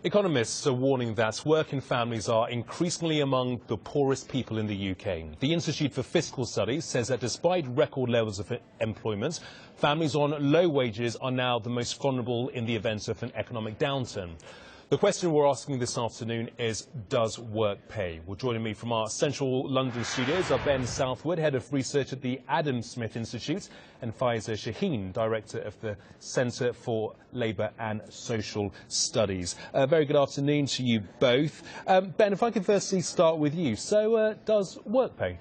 Economists are warning that working families are increasingly among the poorest people in the UK. The Institute for Fiscal Studies says that despite record levels of employment, families on low wages are now the most vulnerable in the event of an economic downturn. The question we're asking this afternoon is, does work pay? Well, joining me from our central London studios are Ben Southwood, Head of Research at the Adam Smith Institute, and Faiza Shaheen, Director of the Centre for Labour and Social Studies. Very good afternoon to you both. Ben, if I could firstly start with you. So, does work pay?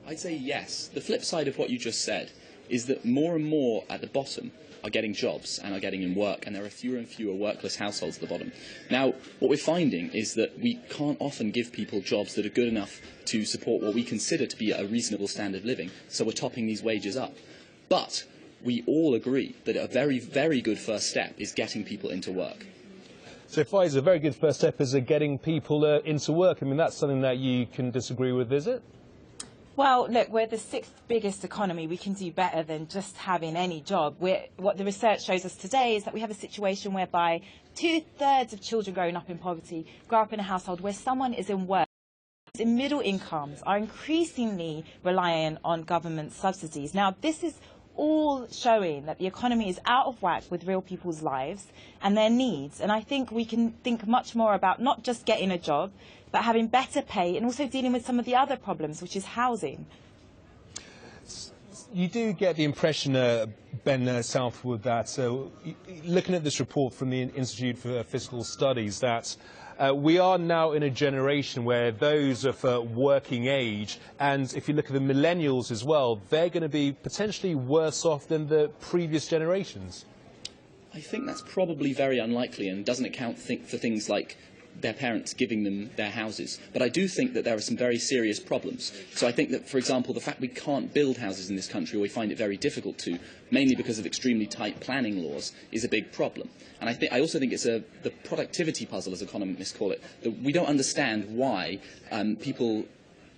I'd say yes. The flip side of what you just said is that more and more at the bottom are getting jobs and are getting in work, and there are fewer and fewer workless households at the bottom. Now, what we're finding is that we can't often give people jobs that are good enough to support what we consider to be a reasonable standard of living, so we're topping these wages up. But we all agree that a very, very good first step is getting people into work. So, Faiza, a very good first step is getting people into work. I mean, that's something that you can disagree with, is it? Well, look, we're the sixth biggest economy. We can do better than just having any job. What the research shows us today is that we have a situation whereby 2/3 of children growing up in poverty grow up in a household where someone is in work. In middle incomes are increasingly reliant on government subsidies. Now, this is all showing that the economy is out of whack with real people's lives and their needs. And I think we can think much more about not just getting a job, but having better pay and also dealing with some of the other problems, which is housing. You do get the impression, Ben Southwood, that looking at this report from the Institute for Fiscal Studies, that we are now in a generation where those of working age, and if you look at the millennials as well, they're going to be potentially worse off than the previous generations. I think that's probably very unlikely and doesn't account for things like their parents giving them their houses. But I do think that there are some very serious problems. So I think that, for example, the fact we can't build houses in this country, or we find it very difficult to, mainly because of extremely tight planning laws, is a big problem. And I also think it's the productivity puzzle, as economists call it, that we don't understand why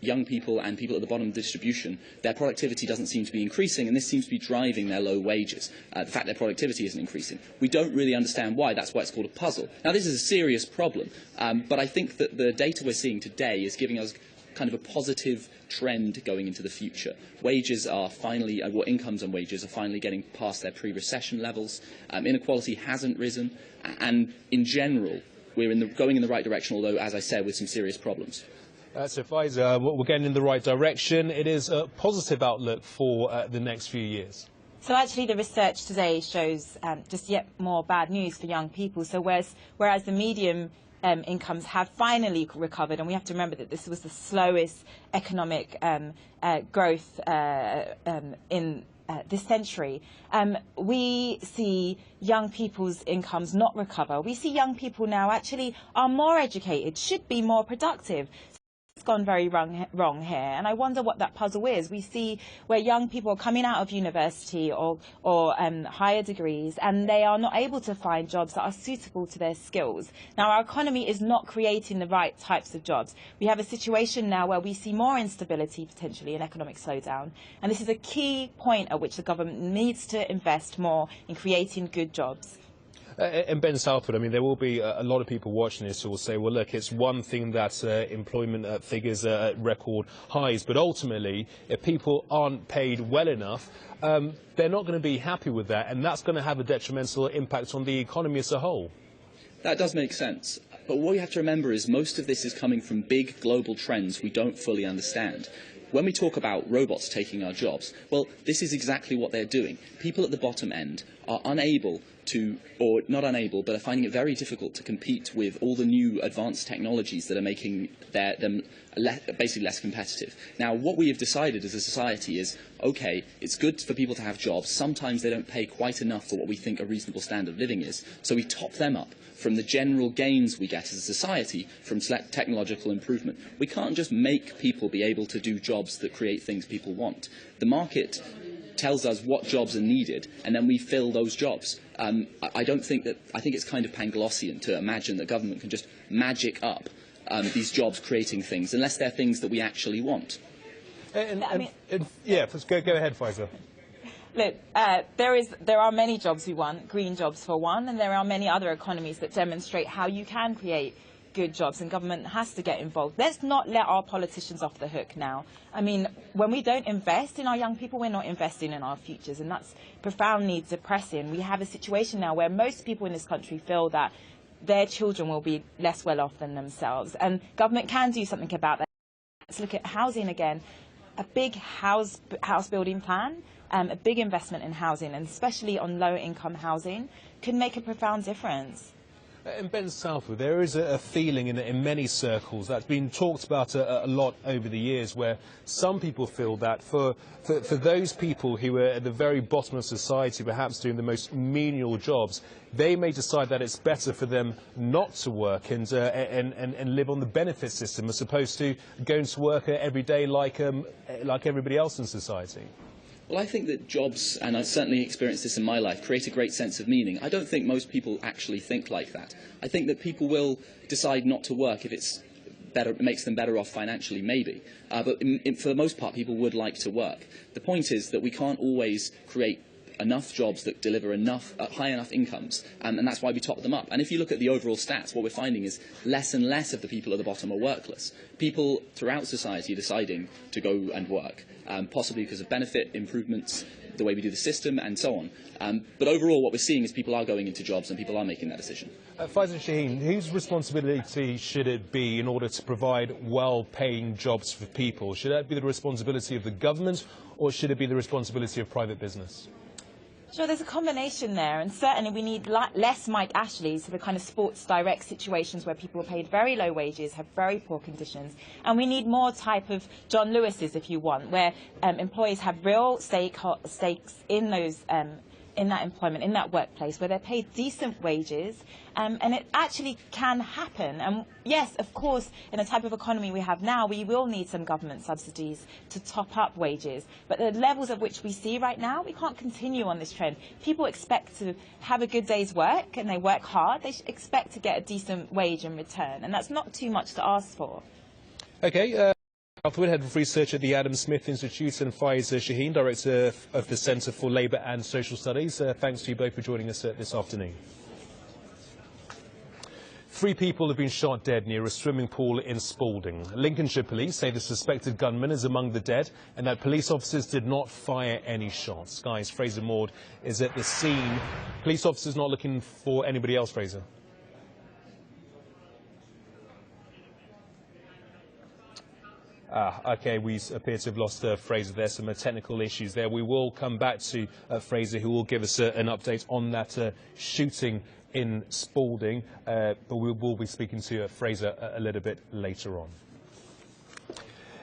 young people and people at the bottom of the distribution, their productivity doesn't seem to be increasing, and this seems to be driving their low wages. The fact their productivity isn't increasing. We don't really understand why. That's why it's called a puzzle. Now, this is a serious problem, but I think that the data we're seeing today is giving us kind of a positive trend going into the future. Wages are finally, incomes and wages are finally getting past their pre-recession levels. Inequality hasn't risen, and in general, we're going in the right direction, although, as I said, with some serious problems. So, Faiza, we're getting in the right direction. It is a positive outlook for the next few years. So actually the research today shows just yet more bad news for young people. So whereas the medium incomes have finally recovered, and we have to remember that this was the slowest economic growth in this century, we see young people's incomes not recover. We see young people now actually are more educated, should be more productive. It's gone very wrong here, and I wonder what that puzzle is. We see where young people are coming out of university or higher degrees, and they are not able to find jobs that are suitable to their skills. Now, our economy is not creating the right types of jobs. We have a situation now where we see more instability, potentially, and economic slowdown, and this is a key point at which the government needs to invest more in creating good jobs. And Ben Southwood, I mean, there will be a lot of people watching this who will say, well, look, it's one thing that employment figures are at record highs, but ultimately, if people aren't paid well enough, they're not going to be happy with that, and that's going to have a detrimental impact on the economy as a whole. That does make sense. But what you have to remember is most of this is coming from big global trends we don't fully understand. When we talk about robots taking our jobs, well, this is exactly what they're doing. People at the bottom end are unable to, or not unable, but are finding it very difficult to compete with all the new advanced technologies that are making them basically less competitive. Now, what we have decided as a society is, okay, it's good for people to have jobs. Sometimes they don't pay quite enough for what we think a reasonable standard of living is, so we top them up from the general gains we get as a society from technological improvement. We can't just make people be able to do jobs that create things people want. The market tells us what jobs are needed, and then we fill those jobs. I think it's kind of Panglossian to imagine that government can just magic up these jobs creating things, unless they're things that we actually want. Yeah, go ahead, Faiza. Look, there are many jobs we want, green jobs for one, and there are many other economies that demonstrate how you can create good jobs, and government has to get involved. Let's not let our politicians off the hook now. I mean, when we don't invest in our young people, we're not investing in our futures, and that's profoundly depressing. We have a situation now where most people in this country feel that their children will be less well off than themselves, and government can do something about that. Let's look at housing again. A big house building plan, a big investment in housing, and especially on low income housing, could make a profound difference. In Ben Southwood, there is a feeling in many circles that's been talked about a lot over the years, where some people feel that for those people who are at the very bottom of society, perhaps doing the most menial jobs, they may decide that it's better for them not to work and live on the benefit system as opposed to going to work every day like everybody else in society. Well, I think that jobs, and I've certainly experienced this in my life, create a great sense of meaning. I don't think most people actually think like that. I think that people will decide not to work if it's better, it makes them better off financially, maybe. But for the most part, people would like to work. The point is that we can't always create enough jobs that deliver high enough incomes, and that's why we top them up. And if you look at the overall stats, what we're finding is less and less of the people at the bottom are workless. People throughout society are deciding to go and work, possibly because of benefit improvements, the way we do the system, and so on. But overall, what we're seeing is people are going into jobs and people are making that decision. Faisal Shaheen, whose responsibility should it be in order to provide well-paying jobs for people? Should that be the responsibility of the government, or should it be the responsibility of private business? Sure, there's a combination there, and certainly we need less Mike Ashleys for the kind of Sports Direct situations where people are paid very low wages, have very poor conditions, and we need more type of John Lewis's, if you want, where employees have real stakes in those in that employment, in that workplace, where they're paid decent wages, and it actually can happen. And yes, of course, in the type of economy we have now, we will need some government subsidies to top up wages. But the levels at which we see right now, we can't continue on this trend. People expect to have a good day's work, and they work hard. They should expect to get a decent wage in return, and that's not too much to ask for. Okay. Southwood, Head of Research at the Adam Smith Institute, and Faisal Shaheen, Director of the Centre for Labour and Social Studies. Thanks to you both for joining us this afternoon. 3 people have been shot dead near a swimming pool in Spalding. Lincolnshire police say the suspected gunman is among the dead and that police officers did not fire any shots. Sky's Fraser Maud is at the scene. Police officers not looking for anybody else, Fraser? OK, we appear to have lost Fraser. There's some technical issues there. We will come back to Fraser, who will give us an update on that shooting in Spalding, but we will be speaking to Fraser a little bit later on.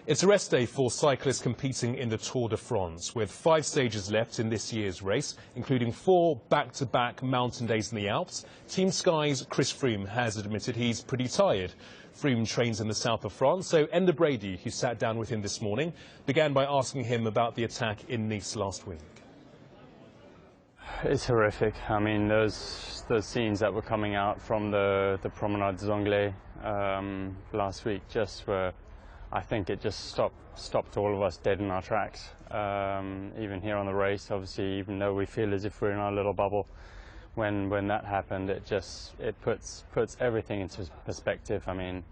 It's a rest day for cyclists competing in the Tour de France, with 5 stages left in this year's race, including 4 back-to-back mountain days in the Alps. Team Sky's Chris Froome has admitted he's pretty tired. Froome trains in the south of France, so Enda Brady, who sat down with him this morning, began by asking him about the attack in Nice last week. It's horrific. I mean, those scenes that were coming out from the Promenade des Anglais last week just were, I think it just stopped all of us dead in our tracks. Even here on the race, obviously, even though we feel as if we're in our little bubble, when that happened, it puts everything into perspective. I mean, it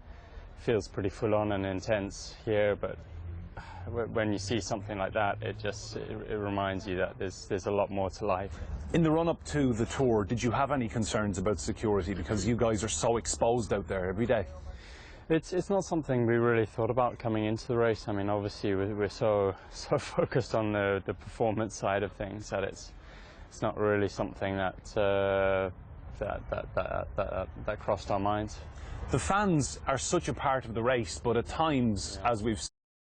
feels pretty full on and intense here, but when you see something like that, it reminds you that there's a lot more to life. In the run-up to the Tour, did you have any concerns about security, because you guys are so exposed out there every day? It's not something we really thought about coming into the race. I mean, obviously we're so focused on the performance side of things that it's not really something that crossed our minds. The fans are such a part of the race, but at times, as we've